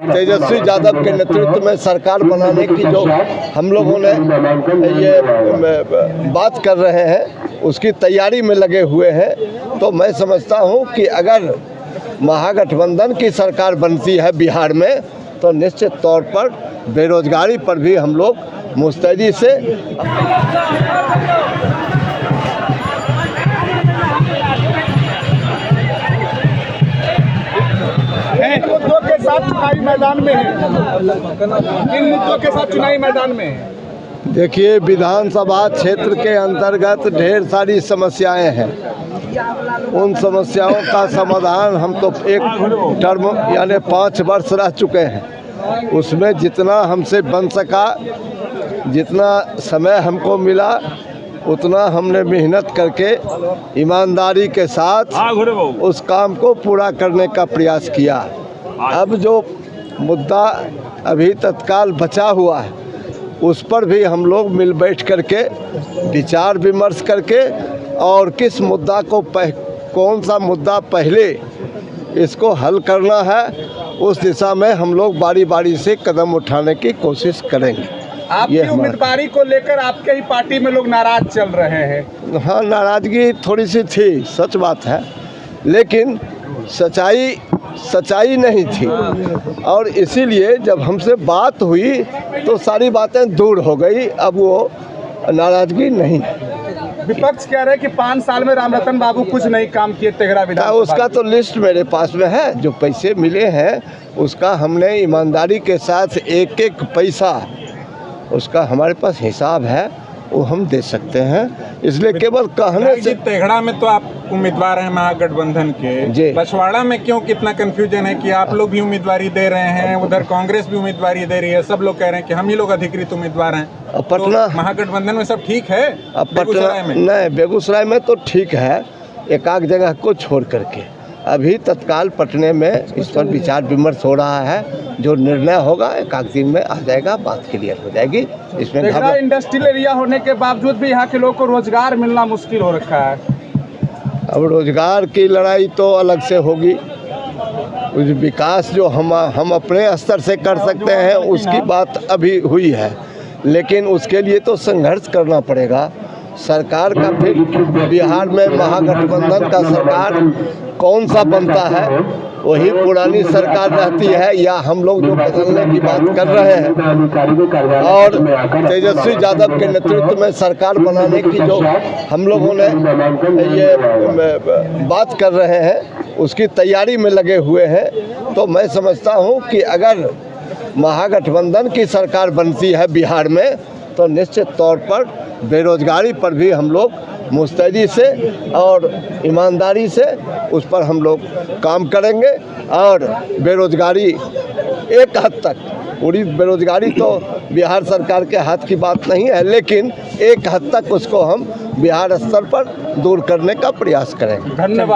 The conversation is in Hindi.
तेजस्वी यादव के नेतृत्व में सरकार बनाने की जो हम लोगों ने ये बात कर रहे हैं उसकी तैयारी में लगे हुए हैं। तो मैं समझता हूं कि अगर महागठबंधन की सरकार बनती है बिहार में तो निश्चित तौर पर बेरोजगारी पर भी हम लोग मुस्तैदी से मुद्दों के साथ चुनावी मैदान में है। इन मुद्दों के साथ चुनावी मैदान में है। देखिए, विधानसभा क्षेत्र के अंतर्गत ढेर सारी समस्याएं हैं। उन समस्याओं का समाधान हम तो एक टर्म यानी 5 वर्ष रह चुके हैं, उसमें जितना हमसे बन सका, जितना समय हमको मिला उतना हमने मेहनत करके ईमानदारी के साथ उस काम को पूरा करने का प्रयास किया। अब जो मुद्दा अभी तत्काल बचा हुआ है उस पर भी हम लोग मिल बैठ करके विचार विमर्श करके और किस मुद्दा को कौन सा मुद्दा पहले इसको हल करना है उस दिशा में हम लोग बारी बारी से कदम उठाने की कोशिश करेंगे। आपकी उम्मीदवारी को लेकर आपके ही पार्टी में लोग नाराज चल रहे हैं। हाँ, नाराजगी थोड़ी सी थी, सच बात है, लेकिन सच्चाई नहीं थी और इसीलिए जब हमसे बात हुई तो सारी बातें दूर हो गई। अब वो नाराजगी नहीं। विपक्ष कह रहे हैं कि 5 साल में रामरतन बाबू कुछ नहीं काम किए तेघड़ा विधानसभा। उसका तो लिस्ट मेरे पास में है, जो पैसे मिले हैं उसका हमने ईमानदारी के साथ एक एक पैसा उसका हमारे पास हिसाब है, वो हम दे सकते हैं। इसलिए केवल कहने से तेघड़ा में तो आप उम्मीदवार हैं महागठबंधन के, बछवाड़ा में क्यों कितना कंफ्यूजन है कि आप लोग भी उम्मीदवारी दे रहे हैं, उधर कांग्रेस भी उम्मीदवारी दे रही है, सब लोग कह रहे हैं कि हम ही लोग अधिकृत उम्मीदवार हैं। पटना तो महागठबंधन में सब ठीक है? पटना में नहीं, बेगूसराय में तो ठीक है, एक आध जगह को छोड़ करके। अभी तत्काल पटने में इस पर विचार विमर्श हो रहा है, जो निर्णय होगा एक आध दिन में आ जाएगा, बात क्लियर हो जाएगी। इसमें इंडस्ट्रियल एरिया होने के बावजूद भी यहाँ के लोगों को रोजगार मिलना मुश्किल हो रखा है। अब रोजगार की लड़ाई तो अलग से होगी, उस विकास जो हम अपने स्तर से कर सकते हैं उसकी बात अभी हुई है, लेकिन उसके लिए तो संघर्ष करना पड़ेगा। सरकार का फिर बिहार में महागठबंधन का सरकार कौन सा बनता है, वही पुरानी सरकार रहती है या हम लोग जो बदलने की बात कर रहे हैं। और तेजस्वी यादव के नेतृत्व में सरकार बनाने की जो हम लोगों ने ये बात कर रहे हैं उसकी तैयारी में लगे हुए हैं। तो मैं समझता हूँ कि अगर महागठबंधन की सरकार बनती है बिहार में तो निश्चित तौर पर बेरोजगारी पर भी हम लोग मुस्तैदी से और ईमानदारी से उस पर हम लोग काम करेंगे। और बेरोजगारी एक हद तक, पूरी बेरोजगारी तो बिहार सरकार के हाथ की बात नहीं है, लेकिन एक हद तक उसको हम बिहार स्तर पर दूर करने का प्रयास करेंगे। धन्यवाद।